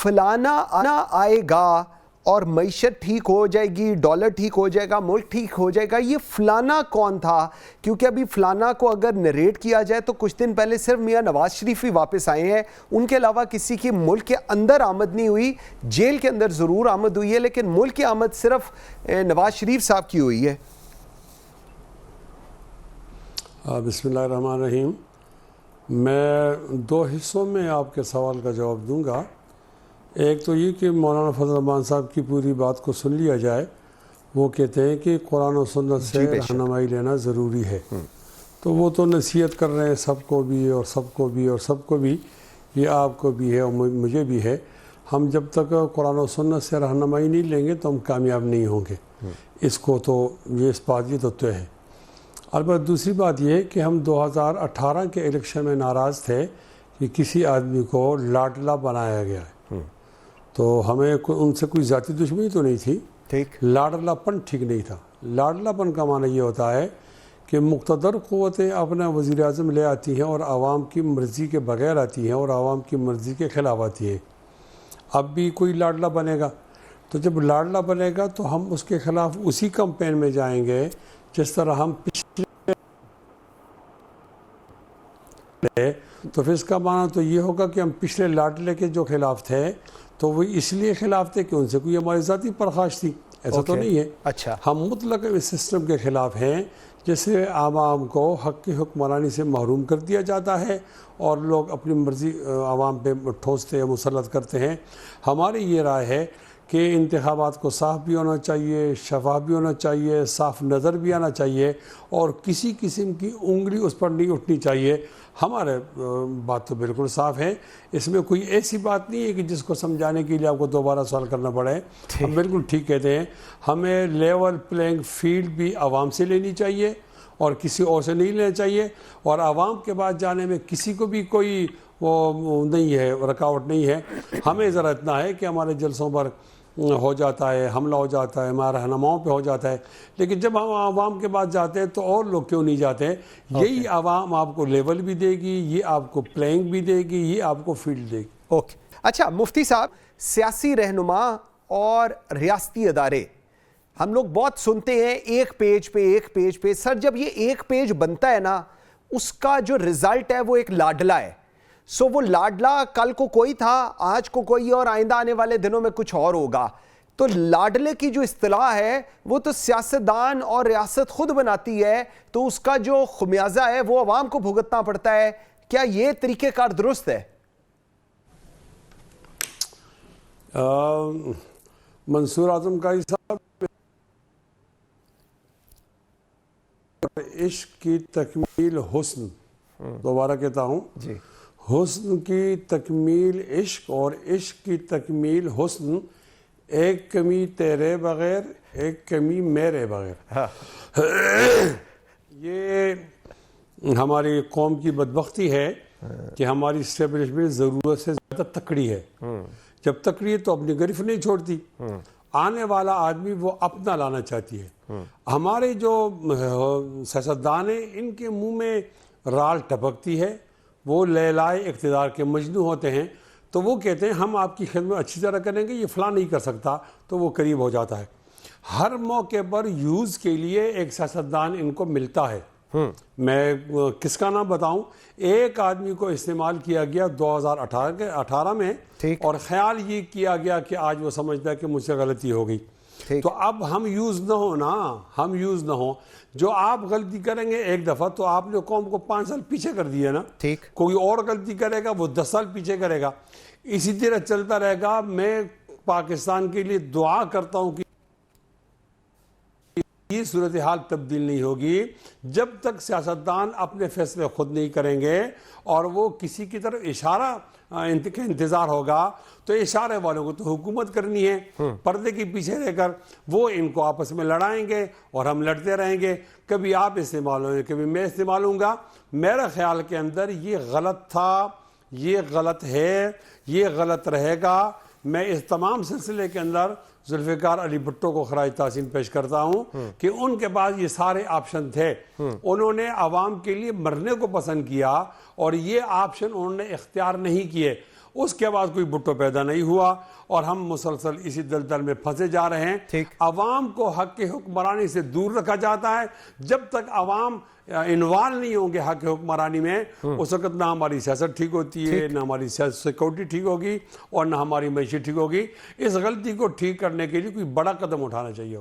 فلانا آنا آئے گا اور معیشت ٹھیک ہو جائے گی، ڈالر ٹھیک ہو جائے گا، ملک ٹھیک ہو جائے گا، یہ فلانا کون تھا؟ کیونکہ ابھی فلانا کو اگر نریٹ کیا جائے تو کچھ دن پہلے صرف میاں نواز شریف ہی واپس آئے ہیں، ان کے علاوہ کسی کی ملک کے اندر آمد نہیں ہوئی، جیل کے اندر ضرور آمد ہوئی ہے لیکن ملک کی آمد صرف نواز شریف صاحب کی ہوئی ہے۔ بسم اللہ الرحمن الرحیم۔ میں دو حصوں میں آپ کے سوال کا جواب دوں گا۔ ایک تو یہ کہ مولانا فضل الرحمان صاحب کی پوری بات کو سن لیا جائے۔ وہ کہتے ہیں کہ قرآن و سنت سے رہنمائی لینا ضروری ہے، تو وہ تو نصیحت کر رہے ہیں سب کو بھی اور سب کو بھی اور سب کو بھی، یہ آپ کو بھی ہے اور مجھے بھی ہے۔ ہم جب تک قرآن و سنت سے رہنمائی نہیں لیں گے تو ہم کامیاب نہیں ہوں گے، اس کو تو یہ اس بات یہ تو طے ہے۔ البتہ دوسری بات یہ ہے کہ ہم 2018 کے الیکشن میں ناراض تھے کہ کسی آدمی کو لاڈلا بنایا گیا ہے، تو ہمیں ان سے کوئی ذاتی دشمنی تو نہیں تھی، لاڈلا پن ٹھیک نہیں تھا۔ لاڈلا پن کا معنی یہ ہوتا ہے کہ مقتدر قوتیں اپنا وزیر اعظم لے آتی ہیں اور عوام کی مرضی کے بغیر آتی ہیں اور عوام کی مرضی کے خلاف آتی ہیں۔ اب بھی کوئی لاڈلا بنے گا، تو جب لاڈلا بنے گا تو ہم اس کے خلاف اسی کمپین میں جائیں گے جس طرح ہم پچھلے، تو پھر اس کا معنی تو یہ ہوگا کہ ہم پچھلے لاڈلے کے جو خلاف تھے تو وہ اس لیے خلاف تھے کہ ان سے کوئی ہماری ذاتی پرخاش تھی، ایسا تو نہیں ہے۔ اچھا، ہم مطلق اس سسٹم کے خلاف ہیں جس سے عوام کو حق کی حکمرانی سے محروم کر دیا جاتا ہے اور لوگ اپنی مرضی عوام پہ ٹھوستے ہیں، مسلط کرتے ہیں۔ ہماری یہ رائے ہے کہ انتخابات کو صاف بھی ہونا چاہیے، شفاف بھی ہونا چاہیے، صاف نظر بھی آنا چاہیے اور کسی قسم کی انگلی اس پر نہیں اٹھنی چاہیے۔ ہمارے بات تو بالکل صاف ہے، اس میں کوئی ایسی بات نہیں ہے کہ جس کو سمجھانے کے لیے آپ کو دوبارہ سوال کرنا پڑے۔ ہم بالکل ٹھیک کہتے ہیں، ہمیں لیول پلینگ فیلڈ بھی عوام سے لینی چاہیے اور کسی اور سے نہیں لینا چاہیے، اور عوام کے بعد جانے میں کسی کو بھی کوئی وہ نہیں ہے، رکاوٹ نہیں ہے۔ ہمیں ذرا اتنا ہے کہ ہمارے جلسوں پر ہو جاتا ہے، حملہ ہو جاتا ہے، ہمارے رہنماؤں پہ ہو جاتا ہے، لیکن جب ہم عوام کے بعد جاتے ہیں تو اور لوگ کیوں نہیں جاتے؟ یہی عوام آپ کو لیول بھی دے گی، یہ آپ کو پلینگ بھی دے گی، یہ آپ کو فیلڈ دے گی۔ اوکے، اچھا مفتی صاحب، سیاسی رہنما اور ریاستی ادارے ہم لوگ بہت سنتے ہیں ایک پیج پہ، سر جب یہ ایک پیج بنتا ہے نا، اس کا جو رزلٹ ہے وہ ایک لاڈلا ہے۔ سو وہ لاڈلا کل کو کوئی تھا، آج کو کوئی اور، آئندہ آنے والے دنوں میں کچھ اور ہوگا۔ تو لاڈلے کی جو اصطلاح ہے وہ تو سیاستدان اور ریاست خود بناتی ہے، تو اس کا جو خمیازہ ہے وہ عوام کو بھگتنا پڑتا ہے۔ کیا یہ طریقہ کار درست ہے؟ منصور اعظم قاضی صاحب، عشق کی تکمیل حسن، دوبارہ کہتا ہوں جی، حسن کی تکمیل عشق اور عشق کی تکمیل حسن، ایک کمی تیرے بغیر ایک کمی میرے بغیر۔ یہ ہماری قوم کی بدبختی ہے کہ ہماری اسٹیبلشمنٹ ضرورت سے زیادہ تکڑی ہے۔ جب تکڑی ہے تو اپنی گرفت نہیں چھوڑتی، آنے والا آدمی وہ اپنا لانا چاہتی ہے۔ ہمارے جو سیاستدان ہیں ان کے منہ میں رال ٹپکتی ہے، وہ لیلائے اقتدار کے مجنو ہوتے ہیں، تو وہ کہتے ہیں ہم آپ کی خدمت اچھی طرح کریں گے، یہ فلاں نہیں کر سکتا، تو وہ قریب ہو جاتا ہے۔ ہر موقع پر یوز کے لیے ایک سیاستدان ان کو ملتا ہے۔ میں کس کا نام بتاؤں؟ ایک آدمی کو استعمال کیا گیا 2018 میں، اور خیال یہ کیا گیا کہ آج وہ سمجھتا ہے کہ مجھ سے غلطی ہو گئی۔ تو اب ہم یوز نہ ہو نا، ہم یوز نہ ہو۔ جو آپ غلطی کریں گے ایک دفعہ تو آپ نے قوم کو 5 سال پیچھے کر دیا نا، کوئی اور غلطی کرے گا وہ 10 سال پیچھے کرے گا، اسی طرح چلتا رہے گا۔ میں پاکستان کے لیے دعا کرتا ہوں کہ یہ صورتحال تبدیل نہیں ہوگی جب تک سیاستدان اپنے فیصلے خود نہیں کریں گے، اور وہ کسی کی طرف اشارہ انتظار ہوگا تو اشارے والوں کو تو حکومت کرنی ہے، پردے کے پیچھے رہ کر وہ ان کو آپس میں لڑائیں گے اور ہم لڑتے رہیں گے، کبھی آپ استعمال ہوں گے کبھی میں استعمال ہوں گا۔ میرا خیال کے اندر یہ غلط تھا، یہ غلط ہے، یہ غلط رہے گا۔ میں اس تمام سلسلے کے اندر ذوالفقار علی بھٹو کو خراج تحسین پیش کرتا ہوں کہ ان کے پاس یہ سارے آپشن تھے، انہوں نے عوام کے لیے مرنے کو پسند کیا اور یہ آپشن انہوں نے اختیار نہیں کیے۔ اس کے بعد کوئی بھٹو پیدا نہیں ہوا اور ہم مسلسل اسی دلدل میں پھنسے جا رہے ہیں. ٹھیک. عوام کو حق حکمرانی سے دور رکھا جاتا ہے. جب تک عوام انوالو نہیں ہوں گے حق حکمرانی میں اس وقت نہ ہماری سیاست ٹھیک ہوتی ہے, نہ ہماری سیکورٹی ٹھیک ہوگی اور نہ ہماری معیشت ٹھیک ہوگی. اس غلطی کو ٹھیک کرنے کے لیے کوئی بڑا قدم اٹھانا چاہیے.